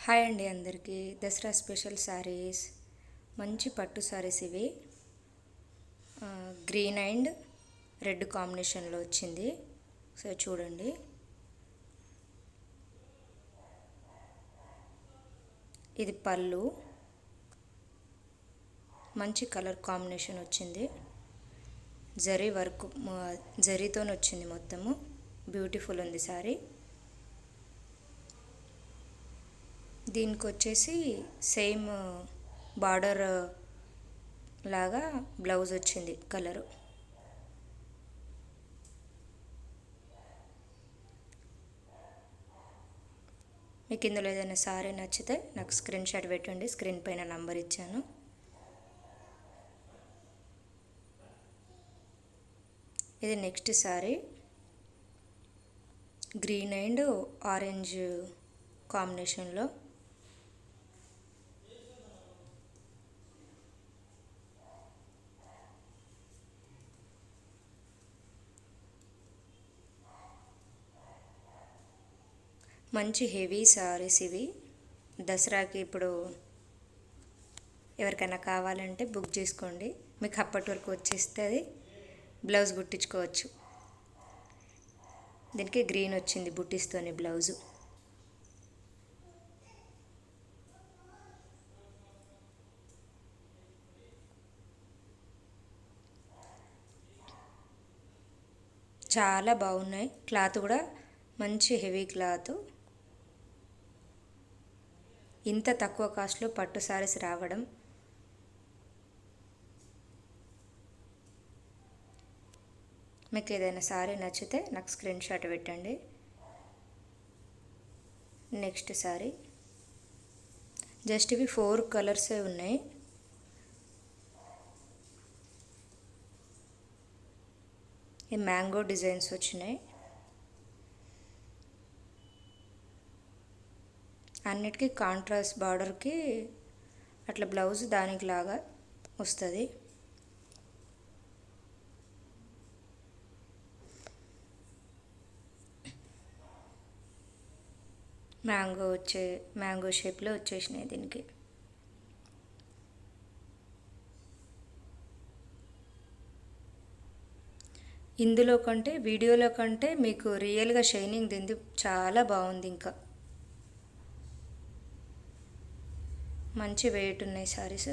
Hi అండి అందరికీ. Dasara special saris, మంచి పట్టు శారీస్ ఇవి. గ్రీన్ అండ్ రెడ్ కాంబినేషన్లో వచ్చింది. సో చూడండి, ఇది పళ్ళు, మంచి కలర్ కాంబినేషన్ వచ్చింది. జరీ వర్క్, జరీతో వచ్చింది మొత్తము. బ్యూటిఫుల్ ఉంది శారీ. దీనికి వచ్చేసి సేమ్ బార్డర్ లాగా బ్లౌజ్ వచ్చింది కలరు. మీకు ఇందులో ఏదైనా సారీ నచ్చితే నాకు స్క్రీన్ షాట్ పెట్టండి. స్క్రీన్ పైన నంబర్ ఇచ్చాను. ఇది next sorry, green and orange కాంబినేషన్లో. మంచి హెవీ సారీస్ ఇవి. దసరాకి ఇప్పుడు ఎవరికైనా కావాలంటే బుక్ చేసుకోండి. మీకు అప్పటి వరకు వచ్చేస్తుంది, బ్లౌజ్ కుట్టించుకోవచ్చు. దీనికి గ్రీన్ వచ్చింది బుట్టిస్తోని బ్లౌజు. చాలా బాగున్నాయి. క్లాత్ కూడా మంచి హెవీ క్లాత్. ఇంత తక్కువ కాస్ట్లో పట్టు శారీస్ రావడం మీకు ఏదైనా శారీ నచ్చితే నాకు స్క్రీన్ షాట్ పెట్టండి. నెక్స్ట్ శారీ, జస్ట్ ఇవి 4 కలర్సే ఉన్నాయి. ఈ మ్యాంగో డిజైన్స్ వచ్చినాయి. అన్నిటికీ కాంట్రాస్ట్ బార్డర్కి అట్లా బ్లౌజ్ దానికి లాగా వస్తుంది. మ్యాంగో షేప్లో వచ్చేసినాయి దీనికి. ఇందులో కంటే వీడియోలో కంటే మీకు రియల్గా షైనింగ్ దింది చాలా బాగుంది. ఇంకా మంచి వెయిట్ ఉన్నాయి సారీస్.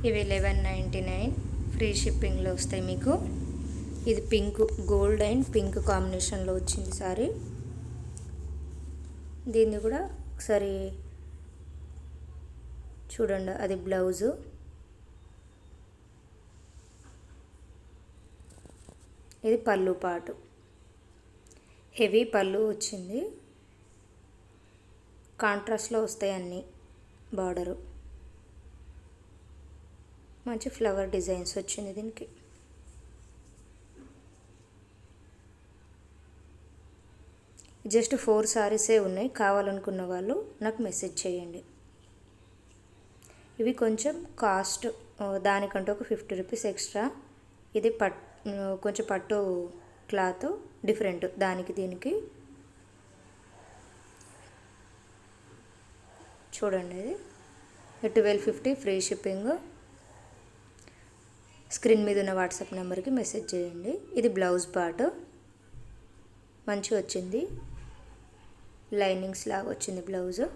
ఇవి 1199 ఫ్రీ షిప్పింగ్లో వస్తాయి మీకు. ఇది పింక్, గోల్డ్ అండ్ పింక్ కాంబినేషన్లో వచ్చింది సారీ. దీన్ని కూడా ఒకసారి చూడండి. అది బ్లౌజు, ఇది పళ్ళు పాటు. హెవీ పళ్ళు వచ్చింది. కాంట్రాస్ట్లో వస్తాయి అన్నీ. బార్డరు మంచి ఫ్లవర్ డిజైన్స్ వచ్చింది దీనికి. జస్ట్ 4 సారీసే ఉన్నాయి. కావాలనుకున్న వాళ్ళు నాకు మెసేజ్ చేయండి. ఇవి కొంచెం కాస్ట్, దానికంటే ఒక 50 రూపీస్ ఎక్స్ట్రా. ఇది కొంచెం పట్టు క్లాత్ డిఫరెంట్ దానికి దీనికి. చూడండి, ఇది 1250 ఫ్రీ షిప్పింగ్. స్క్రీన్ మీద ఉన్న వాట్సాప్ నెంబర్కి మెసేజ్ చేయండి. ఇది బ్లౌజ్ పార్ట్ మంచిగా వచ్చింది. లైనింగ్స్ లాగా వచ్చింది బ్లౌజు.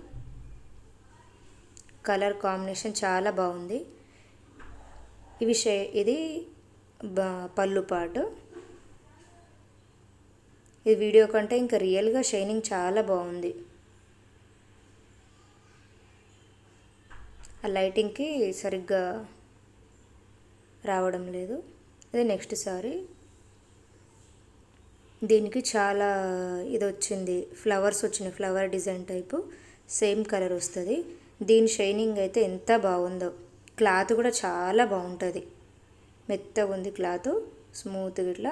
కలర్ కాంబినేషన్ చాలా బాగుంది. ఇది పళ్ళు పాటు. ఇది వీడియో కంటే ఇంకా రియల్గా షైనింగ్ చాలా బాగుంది. ఆ లైటింగ్కి సరిగ్గా రావడం లేదు. ఇది నెక్స్ట్ సారీ. దీనికి చాలా ఇది వచ్చింది, ఫ్లవర్స్ వచ్చినాయి. Flower design type same colour వస్తుంది. దీని షైనింగ్ అయితే ఎంత బాగుందో. క్లాత్ కూడా చాలా బాగుంటుంది. మెత్తగా ఉంది క్లాత్, స్మూత్గా ఇట్లా.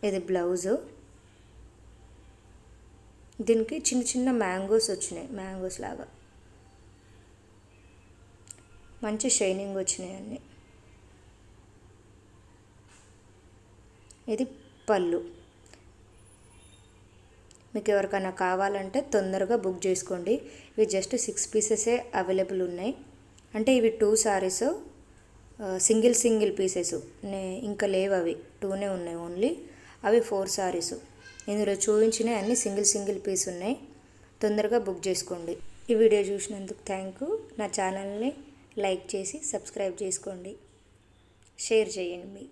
ఇది బ్లౌజు. దీనికి చిన్న చిన్న మ్యాంగోస్ వచ్చినాయి, మ్యాంగోస్ లాగా. మంచి షైనింగ్ వచ్చినాయి అన్నీ. ఇది పళ్ళు. మీకు ఎవరికైనా కావాలంటే తొందరగా బుక్ చేసుకోండి. ఇవి జస్ట్ 6 పీసెసే అవైలబుల్ ఉన్నాయి. అంటే ఇవి 2 సారీస్, సింగిల్ పీసెస్ ఇంకా లేవు, అవి 2నే ఉన్నాయి ఓన్లీ. అవి 4 సారీస్. ఇందులో చూపించినవి అన్నీ సింగిల్ పీస్ ఉన్నాయి. తొందరగా బుక్ చేసుకోండి. ఈ వీడియో చూసినందుకు థ్యాంక్ యూ. నా ఛానల్ని లైక్ చేసి సబ్స్క్రైబ్ చేసుకోండి, షేర్ చేయండి.